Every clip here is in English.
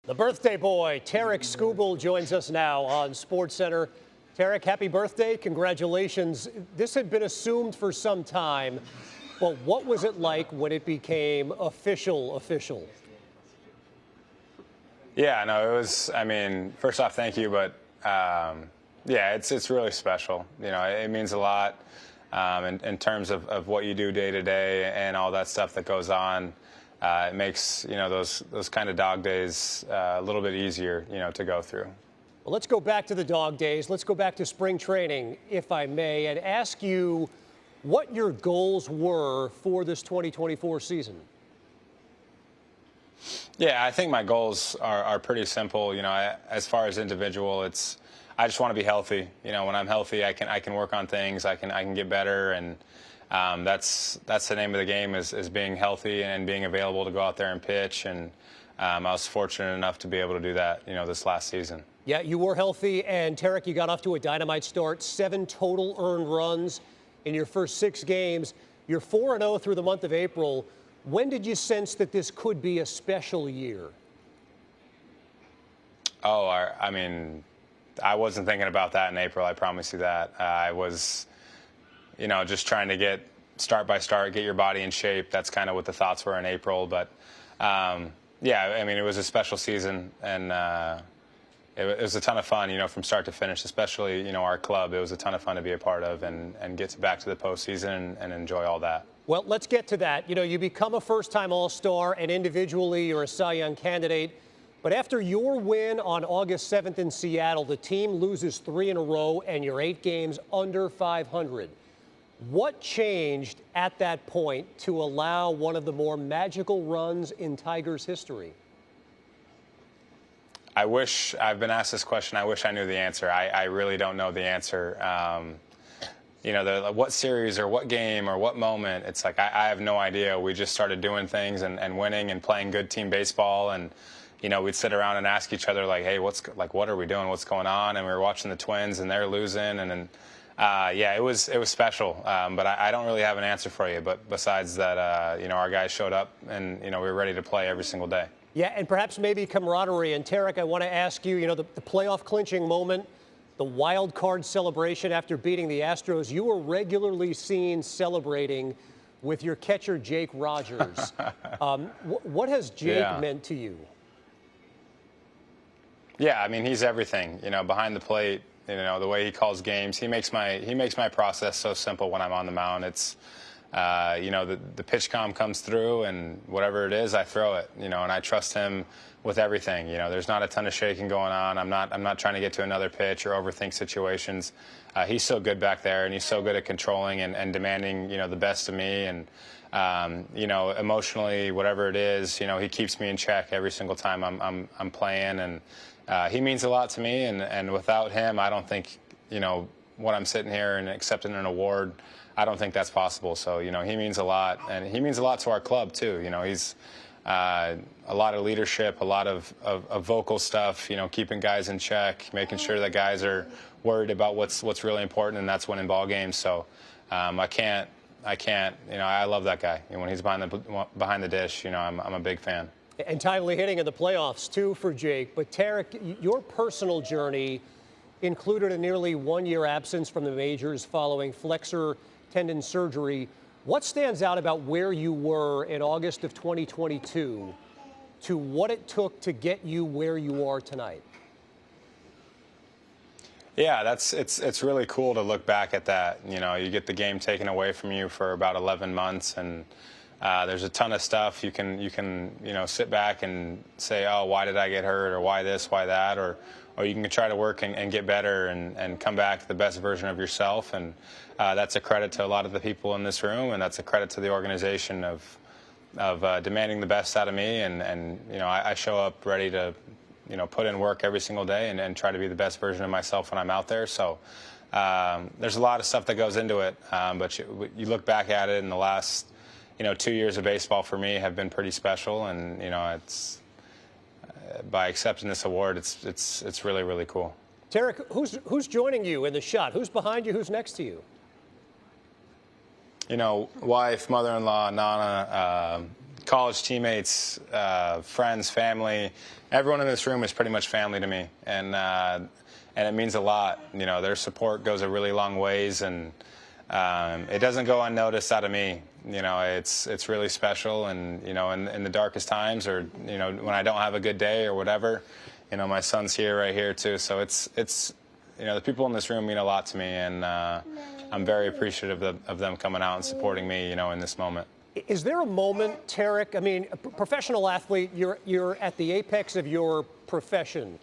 The birthday boy, Tarik Skubal, joins us now on SportsCenter. Tarik, happy birthday. Congratulations. This had been assumed for some time, but what was it like when it became official? Yeah, no, it was, first off, thank you, but yeah, it's really special. You know, it means a lot in terms of what you do day to day and all that stuff that goes on. It makes, those kind of dog days a little bit easier, to go through. Well, let's go back to the dog days. Let's go back to spring training, if I may, and ask you what your goals were for this 2024 season. Yeah, I think my goals are pretty simple. As far as individual, I just want to be healthy. When I'm healthy, I can work on things. I can get better, and that's the name of the game is being healthy and being available to go out there and pitch. And I was fortunate enough to be able to do that, this last season. Yeah, you were healthy, and Tarik, you got off to a dynamite start. 7 total earned runs in your first 6 games. You're 4-0 through the month of April. When did you sense that this could be a special year? Oh, I wasn't thinking about that in April. I promise you that. I was, just trying to get start by start, get your body in shape. That's kind of what the thoughts were in April. But yeah, it was a special season, and it was a ton of fun, from start to finish, especially, our club. It was a ton of fun to be a part of and get back to the postseason and enjoy all that. Well, let's get to that. You become a first-time All-Star, and individually you're a Cy Young candidate. But after your win on August 7th in Seattle, the team loses 3 in a row, and you're 8 games under 500. What changed at that point to allow one of the more magical runs in Tigers history? I've been asked this question. I wish I knew the answer. I really don't know the answer. What series or what game or what moment, it's like I have no idea. We just started doing things and winning and playing good team baseball, and we'd sit around and ask each other like, hey, what are we doing? What's going on? And we were watching the Twins, and they're losing, and then yeah, it was special. But I don't really have an answer for you. But besides that, our guys showed up, and we were ready to play every single day. Yeah, and perhaps maybe camaraderie. And Tarik, I want to ask you, the playoff clinching moment, the wild card celebration after beating the Astros, you were regularly seen celebrating with your catcher, Jake Rogers. What has Jake meant to you? Yeah, he's everything, behind the plate, the way he calls games. He makes my process so simple when I'm on the mound. It's, the pitch comm comes through, and whatever it is, I throw it, and I trust him with everything. There's not a ton of shaking going on. I'm not trying to get to another pitch or overthink situations. He's so good back there, and he's so good at controlling and demanding, the best of me. And, emotionally, whatever it is, he keeps me in check every single time I'm playing. And he means a lot to me. And without him, I don't think, when I'm sitting here and accepting an award, I don't think that's possible. So, he means a lot, and he means a lot to our club too. He's a lot of leadership, a lot of vocal stuff, keeping guys in check, making sure that guys are worried about what's really important, and that's winning ball games. So I can't, I love that guy. When he's behind the dish, I'm a big fan. And timely hitting in the playoffs too for Jake. But Tarik, your personal journey included a nearly 1-year absence from the majors following flexor tendon surgery. What stands out about where you were in August of 2022 to what it took to get you where you are tonight? Yeah, it's really cool to look back at that. You get the game taken away from you for about 11 months, and there's a ton of stuff you can sit back and say, oh, why did I get hurt, or why this, why that, or you can try to work and get better and come back the best version of yourself. And that's a credit to a lot of the people in this room, and that's a credit to the organization of demanding the best out of me. And I show up ready to put in work every single day and try to be the best version of myself when I'm out there. So there's a lot of stuff that goes into it, but you look back at it, and the last 2 years of baseball for me have been pretty special. And it's by accepting this award, it's really, really cool. Tarik, who's joining you in the shot? Who's behind you? Who's next to you? Wife, mother-in-law, Nana, college teammates, friends, family. Everyone in this room is pretty much family to me, and it means a lot. You know, their support goes a really long ways, and it doesn't go unnoticed out of me. You know, it's really special, and you know, in the darkest times, or you know, when I don't have a good day or whatever, you know, my son's here, right here too. So it's you know, the people in this room mean a lot to me, and I'm very appreciative of them coming out and supporting me, you know, in this moment. Is there a moment, Tarik? I mean, a professional athlete, you're at the apex of your profession.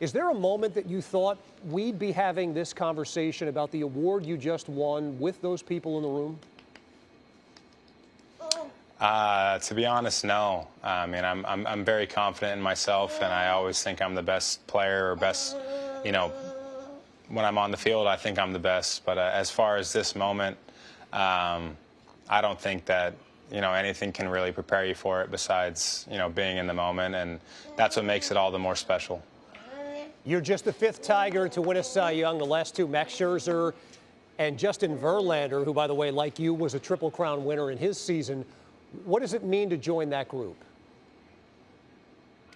Is there a moment that you thought we'd be having this conversation about the award you just won with those people in the room? To be honest, no. I mean, I'm very confident in myself, and I always think I'm the best player or best, you know, when I'm on the field, I think I'm the best. But as far as this moment, I don't think that, you know, anything can really prepare you for it besides, you know, being in the moment, and that's what makes it all the more special. You're just the fifth Tiger to win a Cy Young. The last two, Max Scherzer and Justin Verlander, who, by the way, like you, was a Triple Crown winner in his season. What does it mean to join that group?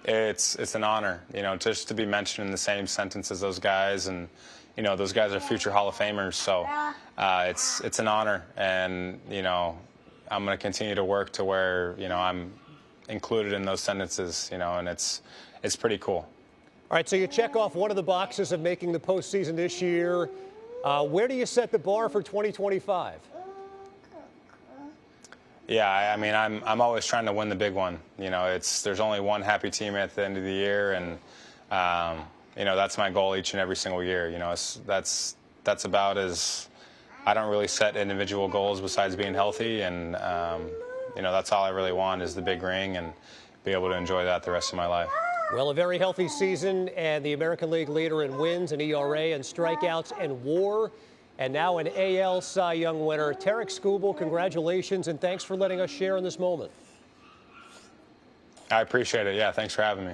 It's an honor, you know, just to be mentioned in the same sentence as those guys, and you know, those guys are future Hall of Famers. So it's an honor, and you know, I'm going to continue to work to where, you know, I'm included in those sentences, you know, and it's pretty cool. All right, so you check off one of the boxes of making the postseason this year. Where do you set the bar for 2025? Yeah, I mean, I'm always trying to win the big one. You know, there's only one happy team at the end of the year, and you know, that's my goal each and every single year. You know, that's about as, I don't really set individual goals besides being healthy, and you know, that's all I really want is the big ring and be able to enjoy that the rest of my life. Well, a very healthy season, and the American League leader in wins and ERA and strikeouts and WAR, and now an AL Cy Young winner. Tarik Skubal, congratulations, and thanks for letting us share in this moment. I appreciate it. Yeah, thanks for having me.